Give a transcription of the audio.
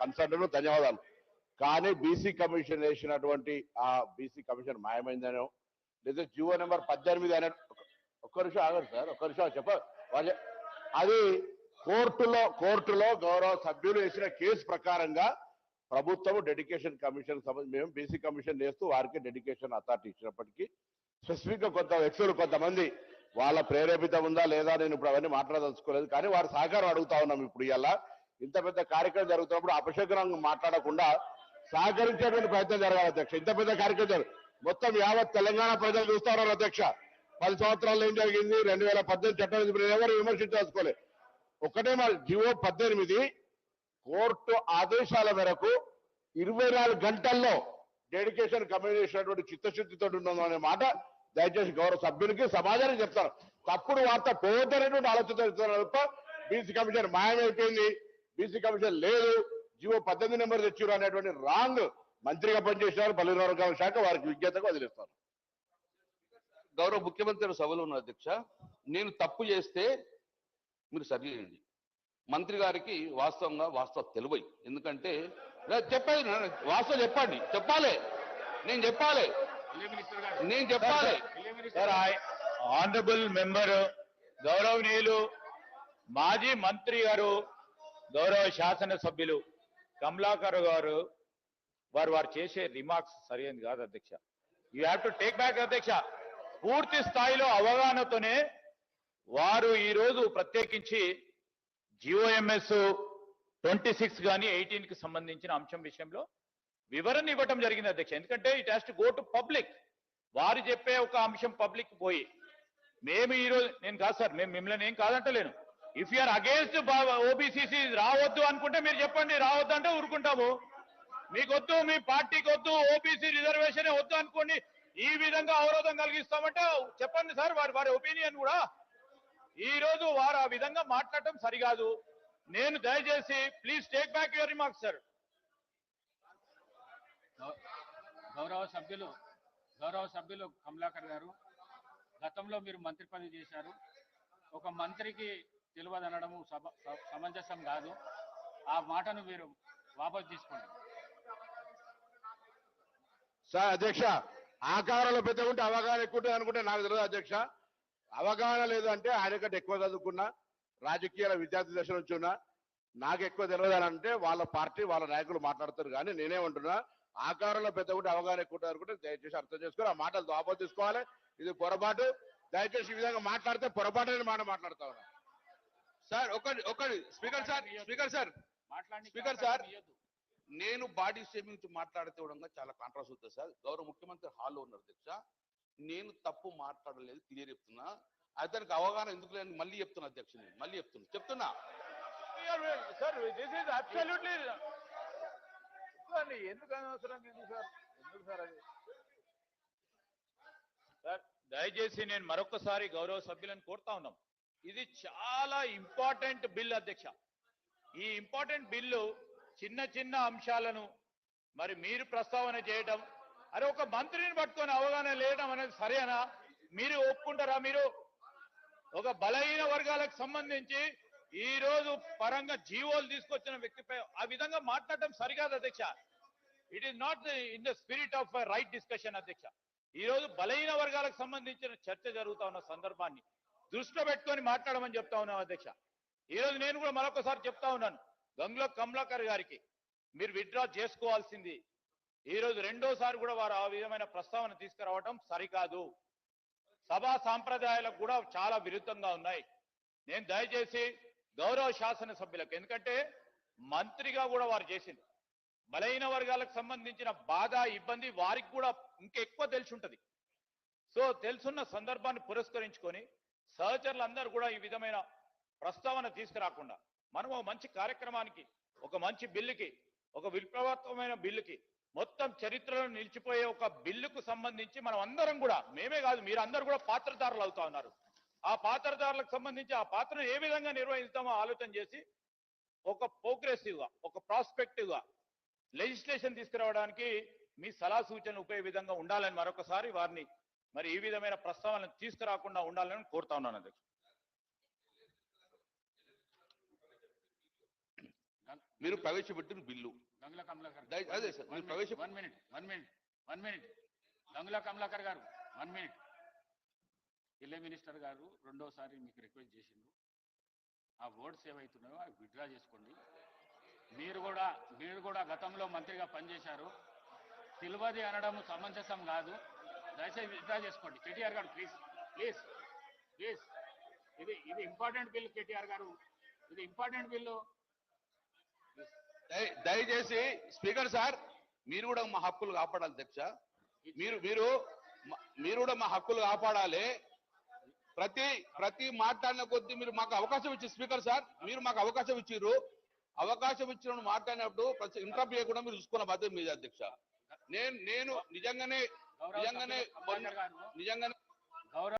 Consultant ధన్యవాదాలు. కానీ BC commission వేసినటువంటి ఆ బీసీ కమిషన్ మాయమైందనో లేదా జీవో నెంబర్ 18 అనే ఒక్క నిమిషం ఆగరు సార్, ఒక్క నిమిషం అది కోర్టులో గౌరవ సభ్యులు వేసిన కేసు ప్రకారంగా ప్రభుత్వం డెడికేషన్ కమిషన్ మేము బీసీ కమిషన్ వేస్తూ వారికి డెడికేషన్ అథారిటీ ఇచ్చినప్పటికీ స్పెసిఫిక్ గా కొంత వ్యక్తులు కొంతమంది వాళ్ళ ప్రేరేపిత ఉందా లేదా నేను ఇప్పుడు అవన్నీ మాట్లాడదలుచుకోలేదు. కానీ వారి సహకారం అడుగుతా ఉన్నాం. ఇప్పుడు ఇలా ఇంత పెద్ద కార్యక్రమం జరుగుతున్నప్పుడు అపశకునంగా మాట్లాడకుండా సహకరించేటువంటి ప్రయత్నం జరగాలి అధ్యక్ష. ఇంత పెద్ద కార్యక్రమం మొత్తం యావత్ తెలంగాణ ప్రజలు చూస్తా ఉన్నారు అధ్యక్ష. 10 సంవత్సరాల్లో ఏం జరిగింది, 2018 చట్టం ఎవరు విమర్శించదలుచుకోలేదు. ఒకటే మరి జీవో 18 కోర్టు ఆదేశాల మేరకు 24 గంటల్లో డెడికేషన్ కమిషన్ చేసినటువంటి చిత్తశుద్ధితో ఉన్నదనే మాట దయచేసి గౌరవ సభ్యులకి సమాజానికి చెప్తారు. తప్పుడు వార్త పోతనేటువంటి ఆలోచన తప్ప బీసీ కమిషన్ మాయమైపోయింది, బీసీ కమిషన్ లేదు, జీవో 18 నెంబర్ తెచ్చారు అనేటువంటి రాంగ్ మంత్రిగా పనిచేసినారు పల్లె వర్గాల శాఖ. వారికి విజ్ఞతగా వదిలేస్తారు. గౌరవ ముఖ్యమంత్రి సభలో ఉన్న అధ్యక్ష, నేను తప్పు చేస్తే మీరు సరి చేయండి. మంత్రి గారికి వాస్తవ తెలివై, ఎందుకంటే చెప్పాలి, వాస్తవం చెప్పాలి, నేను చెప్పాలి. ఆనరబుల్ మెంబర్ గౌరవనీయులు మాజీ మంత్రి గారు గౌరవ శాసనసభ్యులు కమలాకర్ గారు వారు చేసే రిమార్క్స్ సరైనది కాదు అధ్యక్ష. You have to take back అధ్యక్ష. పూర్తి స్థాయిలో అవగాహనతోనే వారు ఈరోజు ప్రత్యేకించి జిఓఎంఎస్ 26 కానీ 18కి సంబంధించిన అంశం విషయంలో వివరణ ఇవ్వటం జరిగింది అధ్యక్ష. ఎందుకంటే it has to go to public. వారు చెప్పే ఒక అంశం పబ్లిక్ పోయి మేము ఈరోజు నేను కాదు సార్, మేము మిమ్మల్ని ఏం కాదంటలేను. ఇఫ్ యూఆర్ అగేన్స్ట్ ఓబీసీసీ రావద్దు అనుకుంటే మీరు చెప్పండి, రావద్దు అంటే ఊరుకుంటాము. మీకు వద్దు, మీ పార్టీకి వద్దు, ఓబీసీ రిజర్వేషన్ వద్దు అనుకోండి, ఈ విధంగా అవరోధం కలిగిస్తామంటే చెప్పండి సార్. వారి ఒపీనియన్ కూడా ఈ రోజు వారు ఆ విధంగా మాట్లాడటం సరికాదు. నేను దయచేసి please take back your remarks sir. గౌరవ సభ్యులు కమలాకర్ గారు, గతంలో మీరు మంత్రి పదవి చేశారు. ఒక మంత్రికి తెలియదనడము సమంజసం కాదు. ఆ మాటను మీరు వాపసు తీసుకోండి సార్. అధ్యక్ష, ఆకారంలో పెద్ద ఉంటే అవగాహన ఎక్కువ ఉంటుంది అనుకుంటే నాకు తెలియదు అధ్యక్ష. అవగాహన లేదు అంటే ఆయన కంటే ఎక్కువ చదువుకున్నా, రాజకీయాల విద్యార్థి దశ నుంచి ఉన్నా, నాకు ఎక్కువ తెలియదు అని అంటే వాళ్ళ పార్టీ వాళ్ళ నాయకులు మాట్లాడతారు. కానీ నేనేమంటున్నా, ఆకారంలో పెద్ద ఉంటే అవగాహన ఎక్కువ ఉంటుంది అనుకుంటే దయచేసి అర్థం చేసుకొని ఆ మాటలు వాపసు తీసుకోవాలి. ఇది పొరపాటు. దయచేసి ఈ విధంగా మాట్లాడితే పొరపాటు అని మాట్లాడుతా ఉన్నా సార్. ఒకటి స్పీకర్ సార్, నేను బాడీ షేమింగ్ మాట్లాడితే కూడా చాలా కాంట్రాస్ అవుతుంది సార్. గౌరవ ముఖ్యమంత్రి హాల్లో ఉన్నారు అధ్యక్ష. నేను తప్పు మాట్లాడలేదు, క్లియర్ చెప్తున్నా. అతనికి అవగాహన ఎందుకు లేని మళ్ళీ చెప్తున్నా అధ్యక్ష. నేను మళ్ళీ చెప్తున్నా సార్, దిస్ ఈజ్ అబ్సల్యూట్లీ ఎందుకు అనవసరం సార్ అది సార్. దయచేసి నేను మరొకసారి గౌరవ సభ్యులను కోరుతా ఉన్నాం. ఇది చాలా ఇంపార్టెంట్ బిల్ అధ్యక్ష. ఈ ఇంపార్టెంట్ బిల్లు చిన్న చిన్న అంశాలను మరి మీరు ప్రస్తావన చేయడం, అరే ఒక మంత్రిని పట్టుకొని అవగాహన లేయడం అనేది సరేనా? మీరు ఒప్పుకుంటారా? మీరు ఒక బలహీన వర్గాలకు సంబంధించి ఈ రోజు పరంగా జీవోలు తీసుకొచ్చిన వ్యక్తిపై ఆ విధంగా మాట్లాడటం సరికాదు అధ్యక్ష. It is not in the spirit of right discussion అధ్యక్ష. ఈ రోజు బలహీన వర్గాలకు సంబంధించిన చర్చ జరుగుతా ఉన్న సందర్భాన్ని దృష్టిలో పెట్టుకొని మాట్లాడమని చెప్తా ఉన్నాం అధ్యక్ష. ఈ రోజు నేను కూడా మరొకసారి చెప్తా ఉన్నాను, గంగుల కమలాకర్ గారికి మీరు విత్డ్రా చేసుకోవాల్సింది. ఈ రోజు రెండోసారి కూడా వారు ఆ విధమైన ప్రస్తావన తీసుకురావడం సరికాదు. సభా సాంప్రదాయాలకు కూడా చాలా విరుద్ధంగా ఉన్నాయి. నేను దయచేసి గౌరవ శాసనసభ్యులకు, ఎందుకంటే మంత్రిగా కూడా వారు చేసింది, బలహీన వర్గాలకు సంబంధించిన బాధ ఇబ్బంది వారికి కూడా ఇంకెక్కువ తెలిసి ఉంటుంది. సో తెలుసున్న సందర్భాన్ని పురస్కరించుకొని సహచరులందరూ కూడా ఈ విధమైన ప్రస్తావన తీసుకురాకుండా మనం ఒక మంచి కార్యక్రమానికి, ఒక మంచి బిల్లుకి, ఒక విప్లవాత్మకమైన బిల్లుకి, మొత్తం చరిత్రలో నిలిచిపోయే ఒక బిల్లుకు సంబంధించి మనం అందరం కూడా, మేమే కాదు మీరు అందరూ కూడా పాత్రధారులు అవుతా ఉన్నారు. ఆ పాత్రధారులకు సంబంధించి ఆ పాత్రను ఏ విధంగా నిర్వహిస్తామో ఆలోచన చేసి ఒక ప్రోగ్రెసివ్ గా, ఒక ప్రాస్పెక్టివ్ గా లెజిస్లేషన్ తీసుకురావడానికి మీ సలహా సూచనలు ఉపయోగ విధంగా ఉండాలని మరొకసారి వారిని మరి ఈ విధమైన ప్రస్తావనలు తీసుకురాకుండా ఉండాలని కోరుతా ఉన్నాను అధ్యక్ష. మీరు ప్రవేశపెట్టిన బిల్లు గంగుల కమలాకర్ అదే సార్ మీరు ప్రవేశ 1 మినిట్ గంగుల కమలాకర్ గారు 1 మినిట్. ఢిల్లీ మినిస్టర్ గారు రెండోసారి మీకు రిక్వెస్ట్ చేసిండ్రు, ఆ వర్డ్స్ ఏవైతున్నాయో అవి విత్డ్రా చేసుకోండి. మీరు కూడా గతంలో మంత్రిగా పనిచేశారు, తెలియదు అనడం సమంజసం కాదు, దయచేసి విత్డ్రా చేసుకోండి. కేటీఆర్ గారు ప్లీజ్ ప్లీజ్ ప్లీజ్, ఇది ఇంపార్టెంట్ బిల్. కేటీఆర్ గారు ఇది ఇంపార్టెంట్ బిల్లు. దయచేసి స్పీకర్ సార్ మీరు కూడా మా హక్కులు కాపాడాలి అధ్యక్ష. మీరు కూడా మా హక్కులు కాపాడాలి. ప్రతి మాట్లాడిన కొద్దీ మీరు మాకు అవకాశం ఇచ్చారు స్పీకర్ సార్, మీరు మాకు అవకాశం ఇచ్చిర్రు. అవకాశం ఇచ్చినప్పుడు మాట్లాడినప్పుడు ఇంటరప్ట్ చేయకుండా మీరు చూసుకున్న బాధ్యత మీది అధ్యక్ష. నేను నిజంగానే గౌరవ